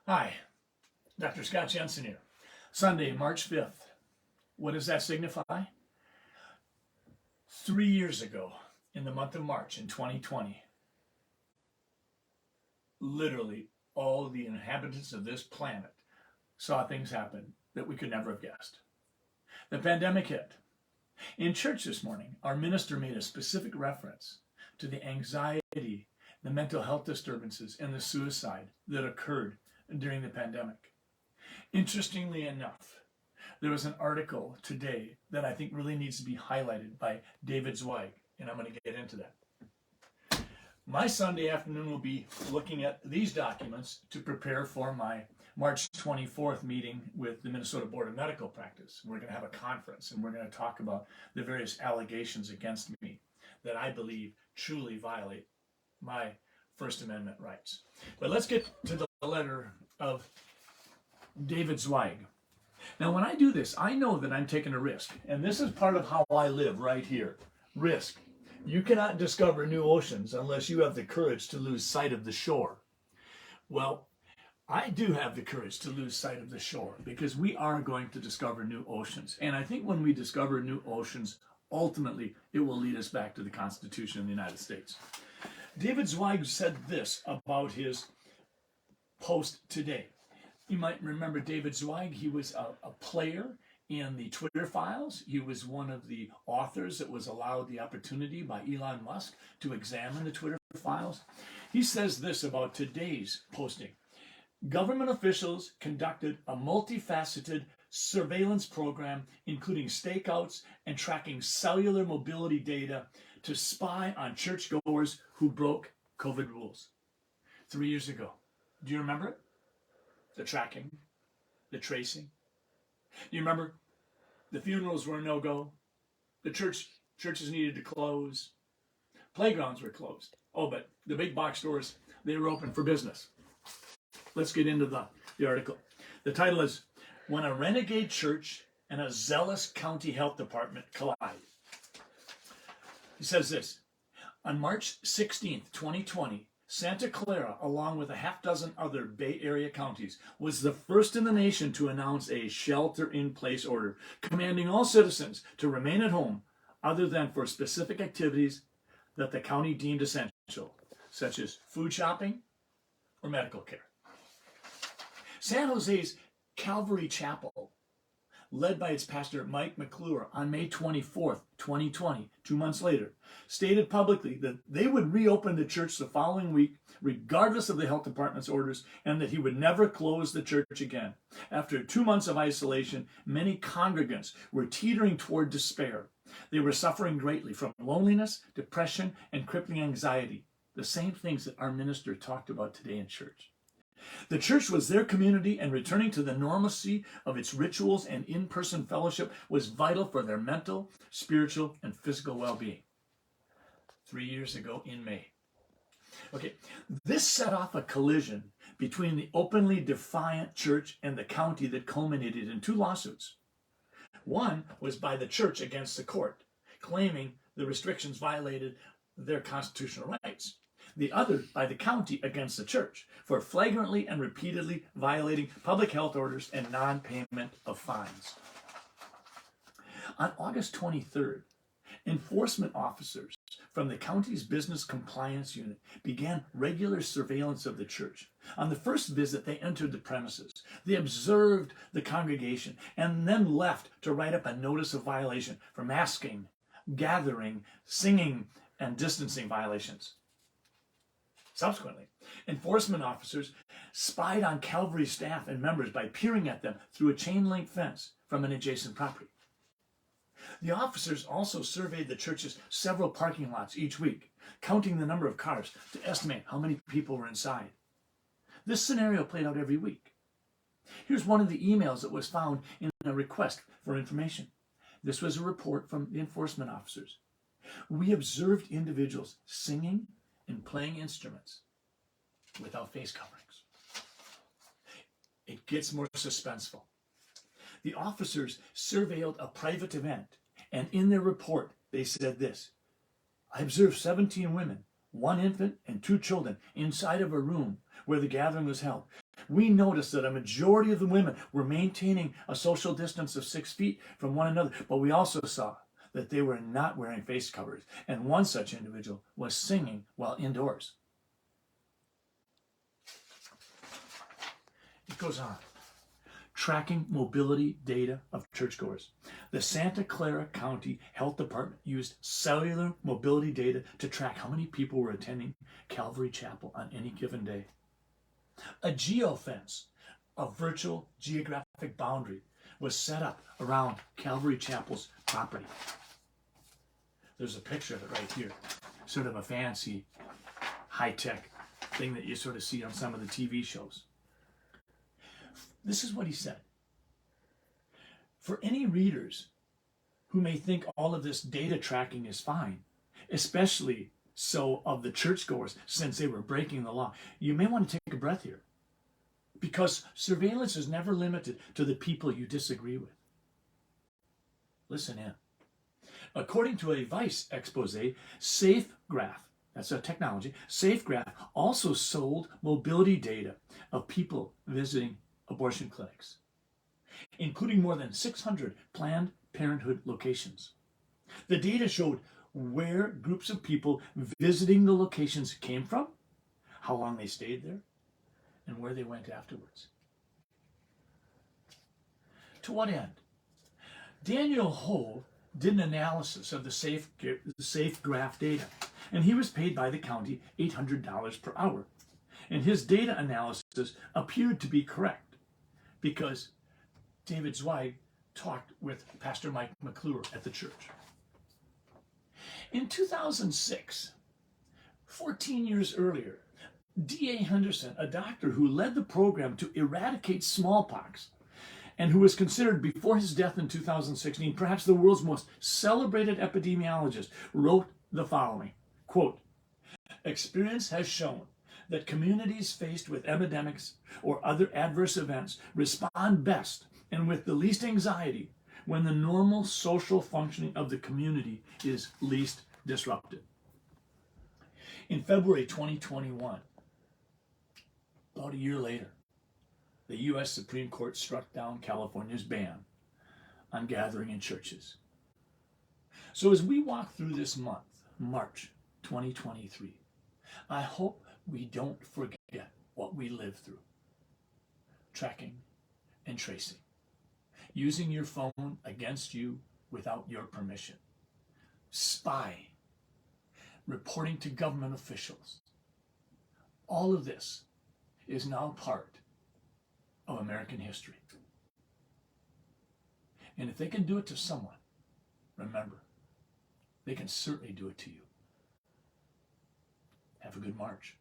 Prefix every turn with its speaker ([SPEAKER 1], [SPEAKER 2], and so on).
[SPEAKER 1] Hi, Dr. Scott Jensen here. Sunday, March 5th. What does that signify? 3 years ago, in the month of March in 2020, literally all the inhabitants of this planet saw things happen that we could never have guessed. The pandemic hit. In church this morning, our minister made a specific reference to the anxiety, the mental health disturbances, and the suicide that occurred during the pandemic. Interestingly enough, there was an article today that I think really needs to be highlighted by David Zweig, and I'm going to get into that. My Sunday afternoon will be looking at these documents to prepare for my March 24th meeting with the Minnesota Board of Medical Practice. We're going to have a conference, and we're going to talk about the various allegations against me that I believe truly violate my First Amendment rights. But let's get to the letter of David Zweig. Now, when I do this, I know that I'm taking a risk, and this is part of how I live right here. Risk. You cannot discover new oceans unless you have the courage to lose sight of the shore. Well, I do have the courage to lose sight of the shore because we are going to discover new oceans. And I think when we discover new oceans, ultimately, it will lead us back to the Constitution of the United States. David Zweig said this about his post today. You might remember David Zweig. He was a player in the Twitter files. He was one of the authors that was allowed the opportunity by Elon Musk to examine the Twitter files. He says this about today's posting. Government officials conducted a multifaceted surveillance program, including stakeouts and tracking cellular mobility data to spy on churchgoers who broke COVID rules. 3 years ago. Do you remember it? The tracking, the tracing. You remember the funerals were a no-go. The churches needed to close. Playgrounds were closed. Oh, but the big box stores, they were open for business. Let's get into the article. The title is When a Renegade Church and a Zealous County Health Department Collide. He says this, on March 16th, 2020, Santa Clara, along with a half dozen other Bay Area counties, was the first in the nation to announce a shelter-in-place order, commanding all citizens to remain at home other than for specific activities that the county deemed essential, such as food shopping or medical care. San Jose's Calvary Chapel, led by its pastor Mike McClure on May 24th, 2020, 2 months later, stated publicly that they would reopen the church the following week, regardless of the health department's orders, and that he would never close the church again. After 2 months of isolation, many congregants were teetering toward despair. They were suffering greatly from loneliness, depression, and crippling anxiety, the same things that our minister talked about today in church. The church was their community, and returning to the normalcy of its rituals and in-person fellowship was vital for their mental, spiritual, and physical well-being. 3 years ago in May. Okay, this set off a collision between the openly defiant church and the county that culminated in 2 lawsuits. One was by the church against the court, claiming the restrictions violated their constitutional rights. The other by the county against the church for flagrantly and repeatedly violating public health orders and non-payment of fines. On August 23rd, enforcement officers from the county's business compliance unit began regular surveillance of the church. On the first visit, they entered the premises. They observed the congregation and then left to write up a notice of violation for masking, gathering, singing, and distancing violations. Subsequently, enforcement officers spied on Calvary staff and members by peering at them through a chain-link fence from an adjacent property. The officers also surveyed the church's several parking lots each week, counting the number of cars to estimate how many people were inside. This scenario played out every week. Here's one of the emails that was found in a request for information. This was a report from the enforcement officers. We observed individuals singing and playing instruments without face coverings. It gets more suspenseful. The officers surveilled a private event, and in their report, they said this: I observed 17 women, 1 infant, and 2 children inside of a room where the gathering was held. We noticed that a majority of the women were maintaining a social distance of 6 feet from one another, but we also saw that they were not wearing face covers, and one such individual was singing while indoors. It goes on. Tracking mobility data of churchgoers. The Santa Clara County Health Department used cellular mobility data to track how many people were attending Calvary Chapel on any given day. A geofence, a virtual geographic boundary, was set up around Calvary Chapel's property. There's a picture of it right here. Sort of a fancy, high-tech thing that you sort of see on some of the TV shows. This is what he said. For any readers who may think all of this data tracking is fine, especially so of the churchgoers since they were breaking the law, you may want to take a breath here, because surveillance is never limited to the people you disagree with. Listen in. According to a Vice expose, SafeGraph, that's a technology, SafeGraph also sold mobility data of people visiting abortion clinics, including more than 600 Planned Parenthood locations. The data showed where groups of people visiting the locations came from, how long they stayed there, and where they went afterwards. To what end? Daniel Ho did an analysis of the SafeGraph data, and he was paid by the county $800 per hour. And his data analysis appeared to be correct, because David Zweig talked with Pastor Mike McClure at the church. In 2006, 14 years earlier, D.A. Henderson, a doctor who led the program to eradicate smallpox and who was considered before his death in 2016 perhaps the world's most celebrated epidemiologist, wrote the following, quote, "Experience has shown that communities faced with epidemics or other adverse events respond best and with the least anxiety when the normal social functioning of the community is least disrupted." In February 2021, about a year later, the U.S. Supreme Court struck down California's ban on gathering in churches. So as we walk through this month, March 2023, I hope we don't forget what we lived through. Tracking and tracing. Using your phone against you without your permission. Spying. Reporting to government officials. All of this is now part of American history. And if they can do it to someone, remember, they can certainly do it to you. Have a good March.